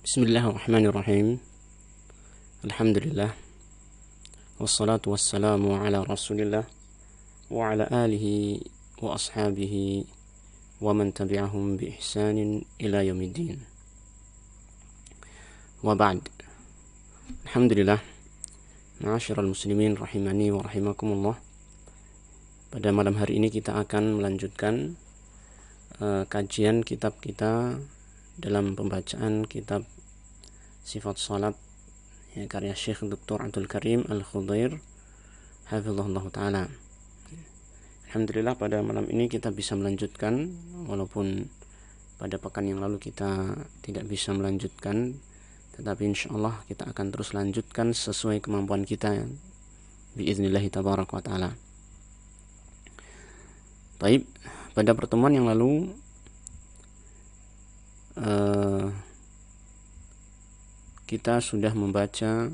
Bismillahirrahmanirrahim. Alhamdulillah. Wassalatu wassalamu ala rasulillah wa ala alihi wa ashabihi wa man tabi'ahum bi ihsanin ila yaumiddin. Wa ba'd. Alhamdulillah. Ma'asyiral muslimin rahimani wa rahimakumullah. Pada malam hari ini kita akan melanjutkan kajian kitab kita dalam pembacaan kitab Sifat Salat karya Syekh Dr. Abdul Karim Al-Khudair hafizahullah ta'ala. Alhamdulillah pada malam ini kita bisa melanjutkan, walaupun pada pekan yang lalu kita tidak bisa melanjutkan, tetapi insyaallah kita akan terus lanjutkan sesuai kemampuan kita biiznillah tabaraka wa ta'ala. Baik, pada pertemuan yang lalu kita sudah membaca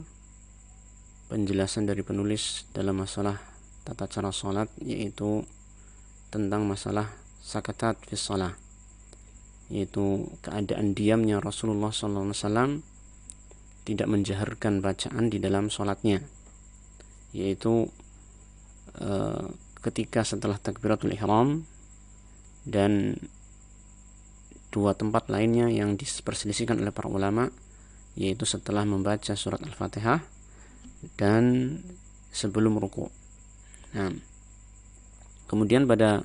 penjelasan dari penulis dalam masalah tata cara salat, yaitu tentang masalah sakatat fi shalah, yaitu keadaan diamnya Rasulullah SAW tidak menjaharkan bacaan di dalam salatnya, yaitu ketika setelah takbiratul ihram dan dua tempat lainnya yang diperselisihkan oleh para ulama, yaitu setelah membaca surat Al-Fatihah dan sebelum ruku'. Nah, kemudian pada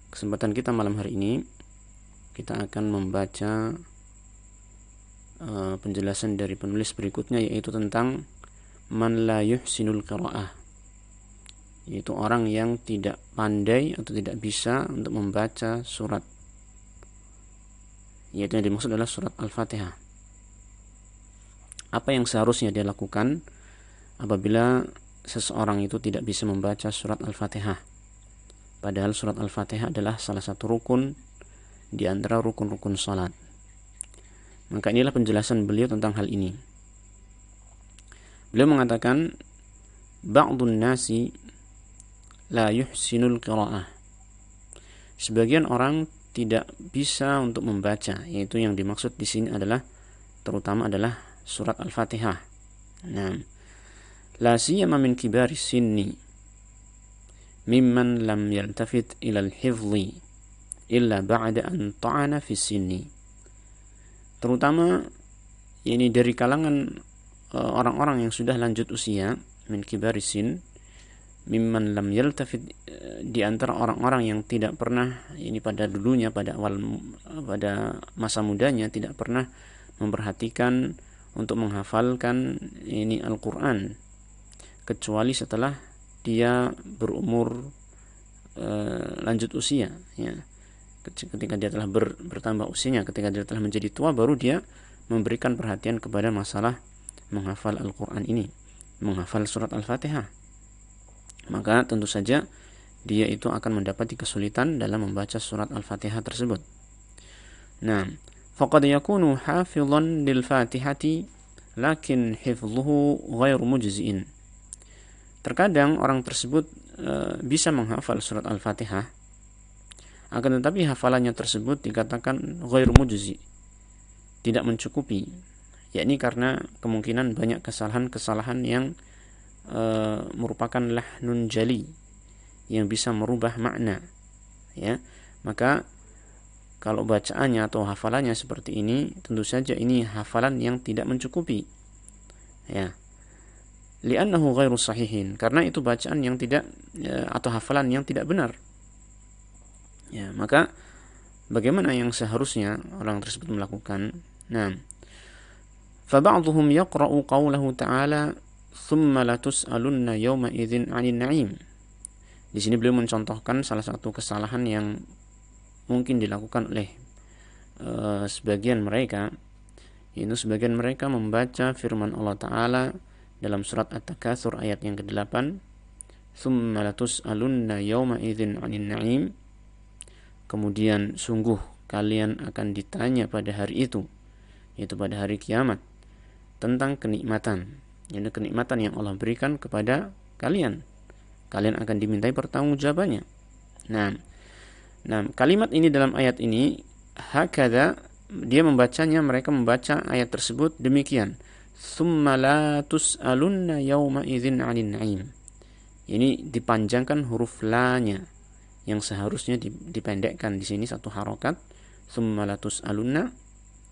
kesempatan kita malam hari ini kita akan membaca penjelasan dari penulis berikutnya, yaitu tentang man la yuhsinul qira'ah, yaitu orang yang tidak pandai atau tidak bisa untuk membaca surat, yaitu yang dimaksud adalah surat Al-Fatihah. Apa yang seharusnya dia lakukan apabila seseorang itu tidak bisa membaca surat Al-Fatihah, padahal surat Al-Fatihah adalah salah satu rukun di antara rukun-rukun salat. Maka inilah penjelasan beliau tentang hal ini. Beliau mengatakan ba'dun nasi la yuhsinul qira'ah, sebagian orang tidak bisa untuk membaca, yaitu yang dimaksud di sini adalah terutama adalah surat Al-Fatihah. Nah, la siyama min kibari sinni mimman lam yaltafit ila al-hifzi illa ba'da an ta'ana fi sinni. Terutama ini dari kalangan orang-orang yang sudah lanjut usia, min kibari sin, mimman lam yaltafit, di antara orang-orang yang tidak pernah ini pada dulunya, pada masa mudanya tidak pernah memperhatikan untuk menghafalkan ini Al-Quran, kecuali setelah dia berumur lanjut usia, ya. Ketika dia telah bertambah usianya, ketika dia telah menjadi tua, baru dia memberikan perhatian kepada masalah menghafal Al-Quran ini, menghafal surat Al-Fatihah. Maka tentu saja dia itu akan mendapati kesulitan dalam membaca surat Al-Fatihah tersebut. Nah, faqad yakunu hafizan lil Fatihati lakin hifdhuhu ghairu mujzi'in. Terkadang orang tersebut bisa menghafal surat Al-Fatihah, akan tetapi hafalannya tersebut dikatakan ghairu mujzi', tidak mencukupi, yakni karena kemungkinan banyak kesalahan-kesalahan yang merupakan lahnun jali yang bisa merubah makna, ya. Maka kalau bacaannya atau hafalannya seperti ini, tentu saja ini hafalan yang tidak mencukupi, ya. Li'annahu ghairu sahihin, karena itu bacaan yang tidak atau hafalan yang tidak benar. Ya, maka bagaimana yang seharusnya orang tersebut melakukan? Nah, fa ba'dhum yaqra'u qawlahu ta'ala thumma latus'alunna yawma idzin 'anil na'im. Di sini beliau mencontohkan salah satu kesalahan yang mungkin dilakukan oleh sebagian mereka, yaitu sebagian mereka membaca firman Allah Ta'ala dalam surat At-Takatsur ayat yang ke-8, thumma latus'alunna yawma idzin 'anil na'im, kemudian sungguh kalian akan ditanya pada hari itu, yaitu pada hari kiamat, tentang kenikmatan, yaitu kenikmatan yang Allah berikan kepada kalian. Kalian akan dimintai pertanggungjawabannya. Nah, kalimat ini dalam ayat ini hakadha mereka membaca ayat tersebut demikian. Tsumma la tus'alunna yawma idzin 'anil na'im. Ini dipanjangkan huruf la-nya yang seharusnya dipendekkan di sini satu harokat. Tsumma la tus'alunna,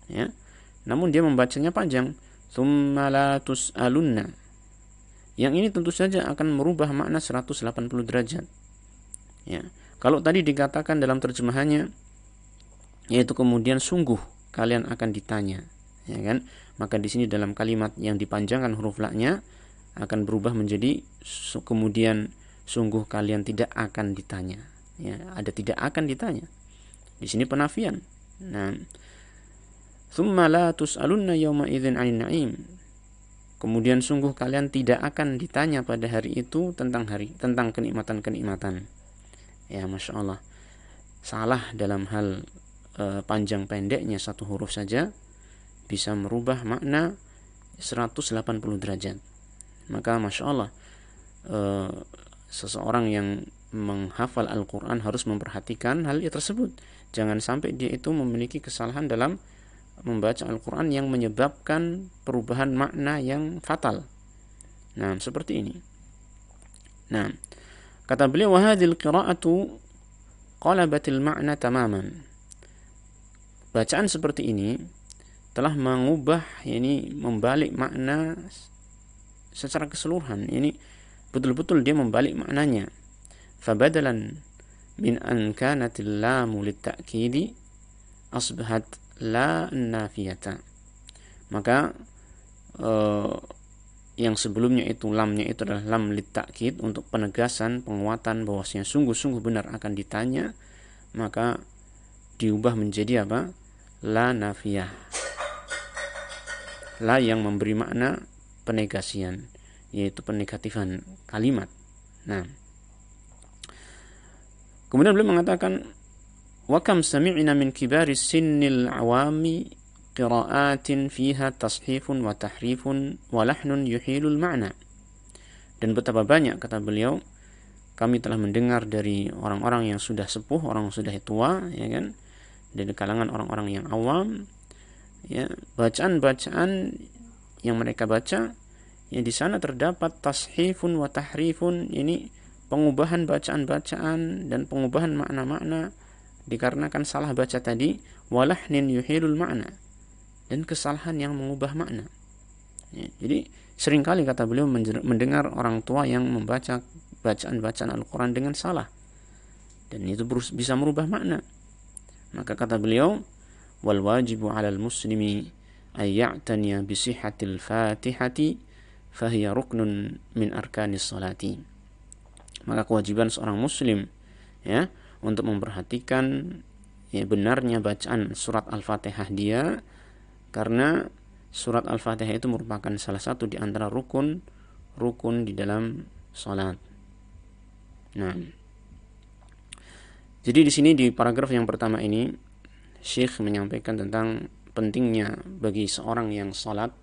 ya. Namun dia membacanya panjang. Tsumma la tus'alunna. Yang ini tentu saja akan merubah makna 180 derajat. Ya. Kalau tadi dikatakan dalam terjemahannya, yaitu kemudian sungguh kalian akan ditanya, ya kan? Maka di sini dalam kalimat yang dipanjangkan huruf la-nya akan berubah menjadi kemudian sungguh kalian tidak akan ditanya. Ya, ada tidak akan ditanya. Di sini penafian. Nah, tsumma la tus'alunna yawma idzin 'anil na'im. Kemudian sungguh kalian tidak akan ditanya pada hari itu tentang kenikmatan-kenikmatan. Ya, Masya Allah. Salah dalam hal panjang pendeknya satu huruf saja bisa merubah makna 180 derajat. Maka Masya Allah, seseorang yang menghafal Al-Quran harus memperhatikan hal tersebut. Jangan sampai dia itu memiliki kesalahan dalam membaca Al-Quran yang menyebabkan perubahan makna yang fatal. Nah, seperti ini. Nah, kata beliau, wahadil qira'atu qalabatil ma'na tamaman. Bacaan seperti ini telah mengubah, ini membalik makna secara keseluruhan. Ini betul-betul dia membalik maknanya. Fabadalan min an kanatil lamu litta'kidi asbahat la nafiyata. Maka yang sebelumnya itu lamnya itu adalah lam litta'kid, untuk penegasan, penguatan bahwasanya sungguh-sungguh benar akan ditanya, maka diubah menjadi apa? La nafiyah. La yang memberi makna penegasian, yaitu penegatifan kalimat. Nah, kemudian beliau mengatakan, wa kam sami'na min kibari sinnil awami qira'atin fiha tashifun wa tahrifun wa lahnun yuhilul ma'na. Dan betapa banyak, kata beliau, kami telah mendengar dari orang-orang yang sudah sepuh, orang yang sudah tua, ya kan, dari kalangan orang-orang yang awam, ya, bacaan-bacaan yang mereka baca, ya, di sana terdapat tashifun wa tahrifun, ini pengubahan bacaan-bacaan dan pengubahan makna-makna dikarenakan salah baca tadi, walahnin yuhilul makna, dan kesalahan yang mengubah makna. Ya, jadi seringkali, kata beliau, mendengar orang tua yang membaca bacaan-bacaan Al-Quran dengan salah, dan itu bisa merubah makna. Maka kata beliau, wal wajibu 'alal muslimi ay ya'taniya bi sihhatil Fatihati fahiya ruknun min arkanis salati. Maka kewajiban seorang muslim, ya, untuk memperhatikan, ya, benarnya bacaan surat Al-Fatihah dia, karena surat Al-Fatihah itu merupakan salah satu di antara rukun di dalam salat. Nah, jadi di sini di paragraf yang pertama ini Syekh menyampaikan tentang pentingnya bagi seorang yang salat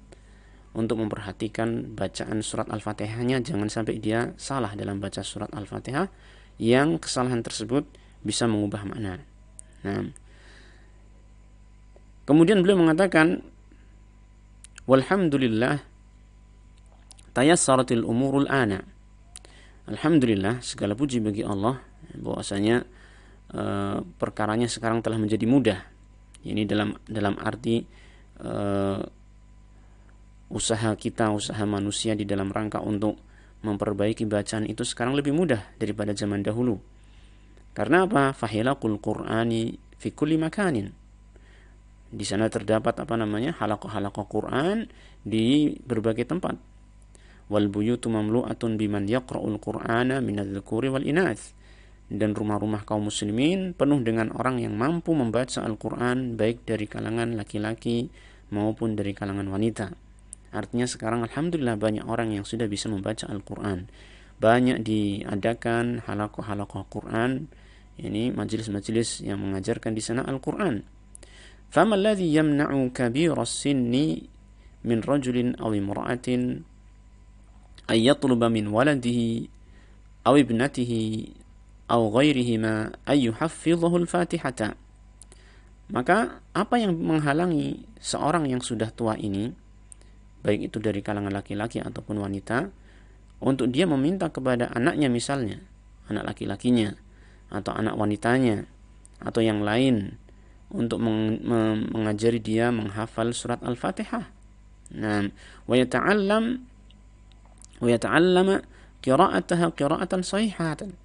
untuk memperhatikan bacaan surat Al-Fatihahnya, jangan sampai dia salah dalam baca surat Al-Fatihah yang kesalahan tersebut bisa mengubah makna. Nah, kemudian beliau mengatakan, walhamdulillah tayassaratil umurul ana. Alhamdulillah, segala puji bagi Allah, bahwasanya perkaranya sekarang telah menjadi mudah. Ini dalam arti usaha manusia di dalam rangka untuk memperbaiki bacaan itu sekarang lebih mudah daripada zaman dahulu. Karena apa? Fahilaqul Qur'ani fi kulli makanin. Di sana terdapat halaqah-halaqah Quran di berbagai tempat. Wal buyutu mamlu'atun biman yaqra'ul Qur'ana minadh-dhukuri wal inath. Dan rumah-rumah kaum muslimin penuh dengan orang yang mampu membaca Al-Quran, baik dari kalangan laki-laki maupun dari kalangan wanita. Artinya sekarang alhamdulillah banyak orang yang sudah bisa membaca Al-Quran. Banyak diadakan halaqah-halaqah Quran, ini majelis-majelis yang mengajarkan di sana Al-Quran. Fama alladhi yamna'u kabiras sinni min rajulin aw imra'atin ay yatluba min waladihi aw ibnatihi aw ghairihima ay yuhaffidhahu al-Fatihata. Maka apa yang menghalangi seorang yang sudah tua ini, baik itu dari kalangan laki-laki ataupun wanita, untuk dia meminta kepada anaknya misalnya, anak laki-lakinya atau anak wanitanya atau yang lain, untuk mengajari dia menghafal surat Al-Fatihah. Nah, wa yata'allama qira'ataha qira'atan sahihatan.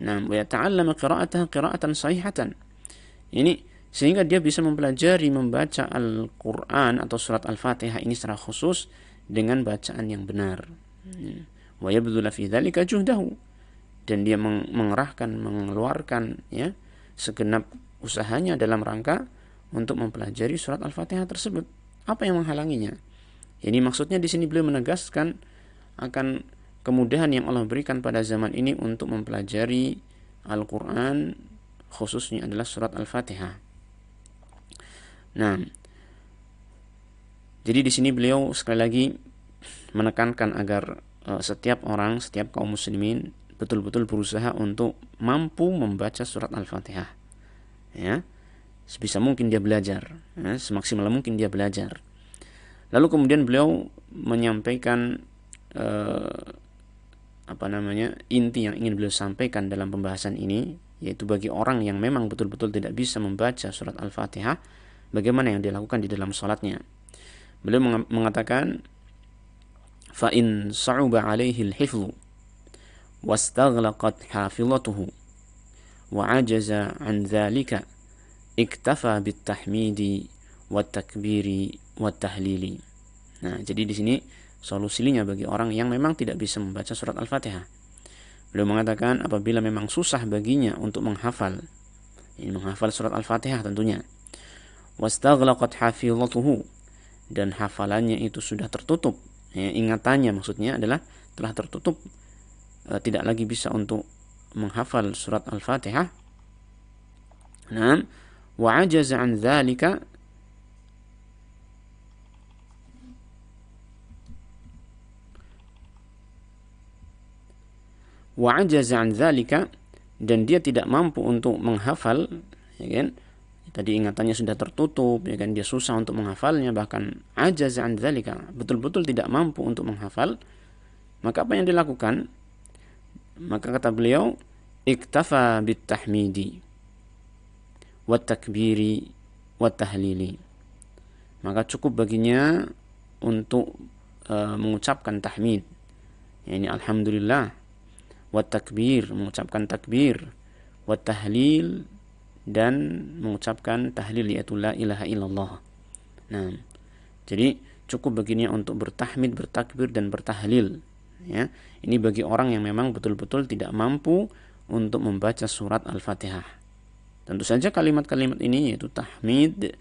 Nah, wa yata'allama qira'ataha qira'atan sahihatan. Ini sehingga dia bisa mempelajari membaca Al-Quran atau surat Al-Fatihah ini secara khusus dengan bacaan yang benar. Wa yabdhula fi dzalika juhdahu, dan dia mengerahkan, mengeluarkan ya segenap usahanya dalam rangka untuk mempelajari surat Al-Fatihah tersebut. Apa yang menghalanginya? Ini maksudnya di sini beliau menegaskan akan kemudahan yang Allah berikan pada zaman ini untuk mempelajari Al-Quran, khususnya adalah surat Al-Fatihah. Nah, jadi di sini beliau sekali lagi menekankan agar setiap orang, setiap kaum muslimin betul-betul berusaha untuk mampu membaca surat Al-Fatihah. Ya, sebisa mungkin dia belajar, ya, semaksimal mungkin dia belajar. Lalu kemudian beliau menyampaikan inti yang ingin beliau sampaikan dalam pembahasan ini, yaitu bagi orang yang memang betul-betul tidak bisa membaca surat Al-Fatihah, bagaimana yang dilakukan di dalam salatnya. Beliau mengatakan, fa in sa'uba 'alaihi al-hifdhu wastaghlaqat hafizatuhu wa 'ajaza 'an dzalika iktafa bit-tahmidi wat-takbiri wat-tahlili. Nah, jadi di sini solusinya bagi orang yang memang tidak bisa membaca surat Al-Fatihah. Beliau mengatakan apabila memang susah baginya untuk menghafal, ini menghafal surat Al-Fatihah tentunya, wastaghlaqat hafizatuhu, dan hafalannya itu sudah tertutup, ya, ingatannya maksudnya adalah telah tertutup, tidak lagi bisa untuk menghafal surat Al-Fatihah. Nah, wa ajaza an dzalika, dan dia tidak mampu untuk menghafal, ya kan? Tadi ingatannya sudah tertutup, ya kan? Dia susah untuk menghafalnya, bahkan ajaza an dzalika, betul-betul tidak mampu untuk menghafal. Maka apa yang dilakukan? Maka kata beliau, iktafa bit-tahmidi wat-takbiri wat-tahlili. Maka cukup baginya untuk mengucapkan tahmid, yakni alhamdulillah, wat-takbir, mengucapkan takbir, wat-tahlil, dan mengucapkan tahlil, yaitu la ilaha illallah. Nah, jadi cukup baginya untuk bertahmid, bertakbir, dan bertahlil. Ya, ini bagi orang yang memang betul-betul tidak mampu untuk membaca surat Al-Fatihah. Tentu saja kalimat-kalimat ini, yaitu tahmid,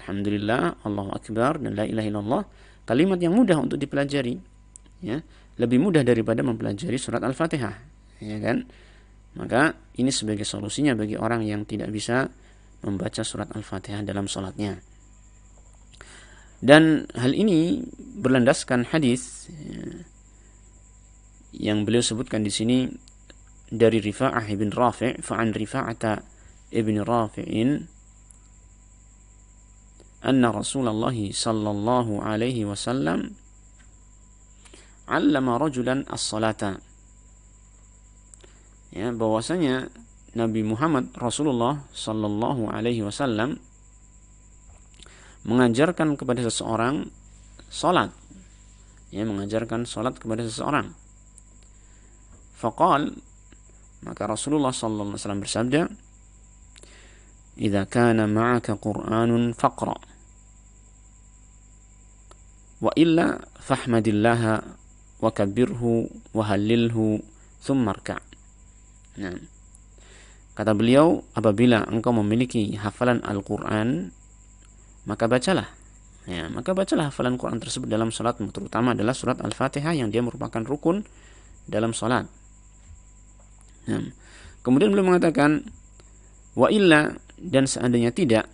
alhamdulillah, Allahu akbar, dan la ilaha illallah, kalimat yang mudah untuk dipelajari. Ya, lebih mudah daripada mempelajari surat Al-Fatihah, ya kan? Maka ini sebagai solusinya bagi orang yang tidak bisa membaca surat Al-Fatihah dalam salatnya. Dan hal ini berlandaskan hadis yang beliau sebutkan di sini dari Rifa'ah ibn Rafi', fa'an Rifa'ata ibn Rafi'in anna Rasulullah sallallahu alaihi wasallam 'allama rajulan as-salata. Ya, bahwasanya Nabi Muhammad Rasulullah sallallahu alaihi wasallam mengajarkan kepada seseorang salat. Ya, mengajarkan salat kepada seseorang. Faqal, maka Rasulullah sallallahu alaihi wasallam bersabda, "Idza kana ma'aka Qur'anun faqra, wa illa fahmadillaha wa kabbirhu wa hallilhu thumma rka'." Nah, kata beliau, apabila engkau memiliki hafalan Al-Quran, maka bacalah. Ya, maka bacalah hafalan Quran tersebut dalam salatmu, terutama adalah surat Al-Fatihah yang dia merupakan rukun dalam salat. Nah, kemudian beliau mengatakan, wa illa, dan seandainya tidak,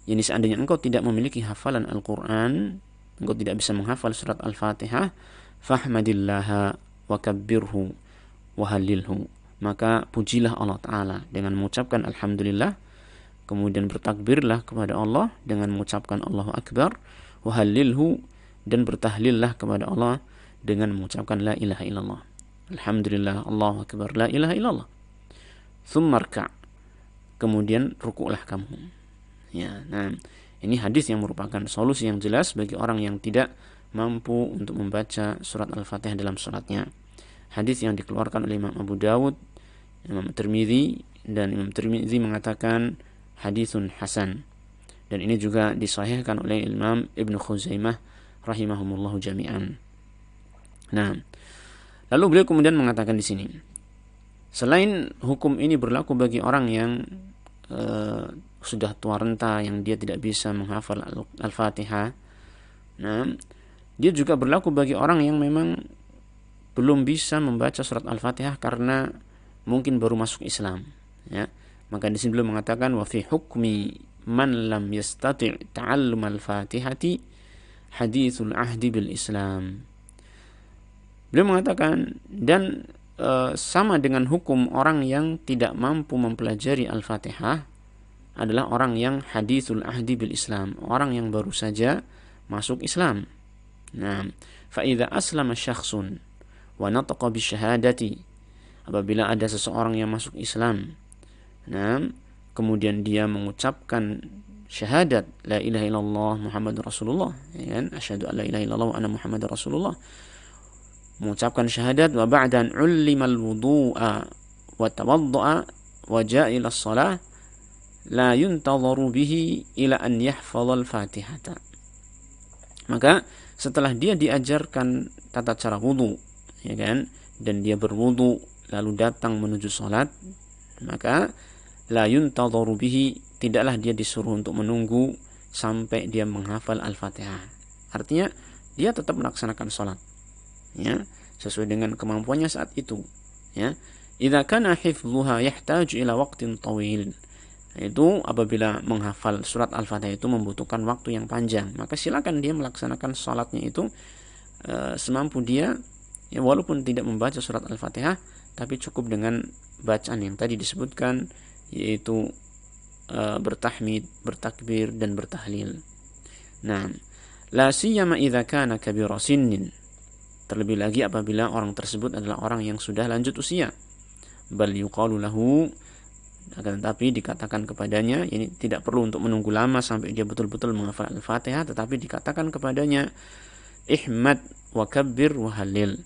yani seandainya engkau tidak memiliki hafalan Al-Quran, engkau tidak bisa menghafal surat Al-Fatihah, fahmadillaha wa kabbirhu wa hallilhu, maka pujilah Allah Ta'ala dengan mengucapkan alhamdulillah, kemudian bertakbirlah kepada Allah dengan mengucapkan Allahu Akbar, wa hallilhu, dan bertahlillah kepada Allah dengan mengucapkan la ilaha illallah. Alhamdulillah, Allahu Akbar, la ilaha illallah. Tsumma rka', kemudian rukuklah kamu. Ya, nah, ini hadis yang merupakan solusi yang jelas bagi orang yang tidak mampu untuk membaca surat Al-Fatihah dalam salatnya. Hadis yang dikeluarkan oleh Imam Abu Dawud, Imam Tirmidzi, dan Imam Tirmidzi mengatakan hadisun hasan. Dan ini juga disahihkan oleh Imam Ibnu Khuzaimah rahimahumullahu jami'an. Nah, lalu beliau kemudian mengatakan di sini, selain hukum ini berlaku bagi orang yang sudah tua renta, yang dia tidak bisa menghafal Al-Fatihah, nah, dia juga berlaku bagi orang yang memang belum bisa membaca surat Al-Fatihah karena mungkin baru masuk Islam, ya. Maka di sini beliau mengatakan wa fi hukmi man lam yastati' ta'allum al-Fatihati hadithul ahdi bil Islam. Beliau mengatakan, dan sama dengan hukum orang yang tidak mampu mempelajari Al-Fatihah adalah orang yang hadithul ahdi bil Islam, orang yang baru saja masuk Islam. Nah, fa idza aslama syakhsun wa nataqa bi syahadati, apabila ada seseorang yang masuk Islam, nah, kemudian dia mengucapkan syahadat la ilaha illallah Muhammadur Rasulullah, ya kan, asyhadu an la ilaha illallah wa anna Muhammadar Rasulullah, mengucapkan syahadat, wa ba'dan ullimal wudu'a wa tawaddu'a wa ja'a ila shalah la yuntadharu bihi ila an yahfazal Fatihata. Maka setelah dia diajarkan tata cara wudu, ya kan, dan dia berwudu lalu datang menuju salat, maka la yuntadharu bihi, tidaklah dia disuruh untuk menunggu sampai dia menghafal Al-Fatihah. Artinya dia tetap melaksanakan salat, ya, sesuai dengan kemampuannya saat itu, ya. Idza kana hifdhuha yahtaju ila waqtin tawil, itu apabila menghafal surat Al-Fatihah itu membutuhkan waktu yang panjang, maka silakan dia melaksanakan salatnya itu semampu dia, ya, walaupun tidak membaca surat Al-Fatihah, tapi cukup dengan bacaan yang tadi disebutkan, yaitu bertahmid, bertakbir, dan bertahlil. Nah, la siyama idza kana kabira sinnin, terlebih lagi apabila orang tersebut adalah orang yang sudah lanjut usia. Bal yuqalu lahu, akan tetapi dikatakan kepadanya, ini tidak perlu untuk menunggu lama sampai dia betul-betul menghafal Al-Fatihah, tetapi dikatakan kepadanya ihmad wa kabbir wa halil,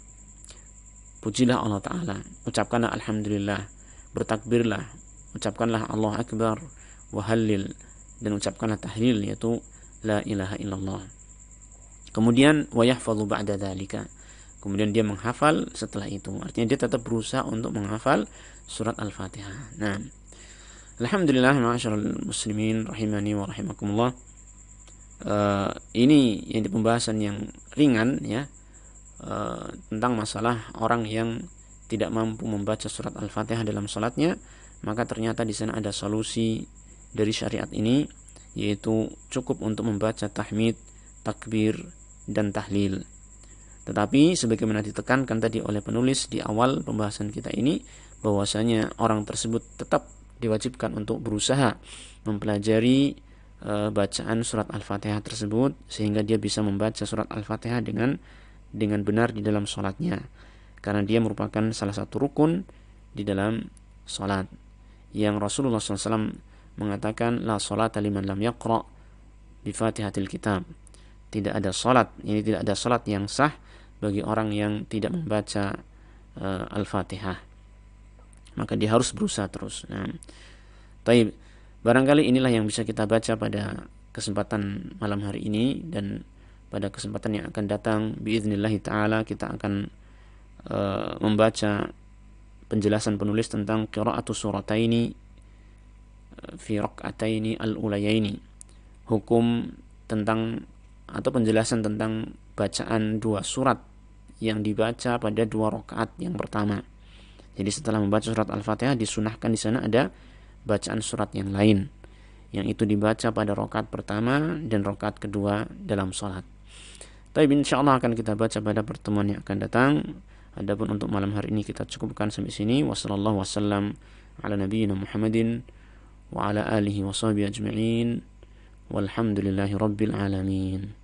pujilah Allah Ta'ala, ucapkanlah Alhamdulillah, bertakbirlah, ucapkanlah Allah Akbar, wa halil, dan ucapkanlah tahlil, yaitu la ilaha illallah. Kemudian wa yahfadhu ba'da dzalika, kemudian dia menghafal setelah itu. Artinya dia tetap berusaha untuk menghafal surat Al-Fatihah. Nah, alhamdulillah, ma'asyiral muslimin rahimani wa rahimakumullah. Ini yang di pembahasan yang ringan, ya, tentang masalah orang yang tidak mampu membaca surat Al-Fatihah dalam salatnya. Maka ternyata di sana ada solusi dari syariat ini, yaitu cukup untuk membaca tahmid, takbir, dan tahlil. Tetapi sebagaimana ditekankan tadi oleh penulis di awal pembahasan kita ini, bahwasanya orang tersebut tetap diwajibkan untuk berusaha mempelajari bacaan surat Al-Fatihah tersebut, sehingga dia bisa membaca surat Al-Fatihah dengan benar di dalam sholatnya, karena dia merupakan salah satu rukun di dalam sholat, yang Rasulullah SAW mengatakan la sholata liman lam yaqra bi Fatihatil Kitab, tidak ada sholat, ini tidak ada sholat yang sah bagi orang yang tidak membaca Al-Fatihah. Maka dia harus berusaha terus. Nah, taib, barangkali inilah yang bisa kita baca pada kesempatan malam hari ini, dan pada kesempatan yang akan datang biiznillah ta'ala kita akan membaca penjelasan penulis tentang qira'atu surataini fi rak'ataini al-ulayaini, hukum tentang atau penjelasan tentang bacaan dua surat yang dibaca pada dua rakaat yang pertama. Jadi setelah membaca surat Al-Fatihah, disunahkan di sana ada bacaan surat yang lain, yang itu dibaca pada rakaat pertama dan rakaat kedua dalam salat. Tapi insyaallah akan kita baca pada pertemuan yang akan datang. Adapun untuk malam hari ini kita cukupkan sampai sini. Wassallallahu wasallam ala nabiyyina Muhammadin wa ala alihi wa sahbihi ajma'in walhamdulillahi rabbil alamin.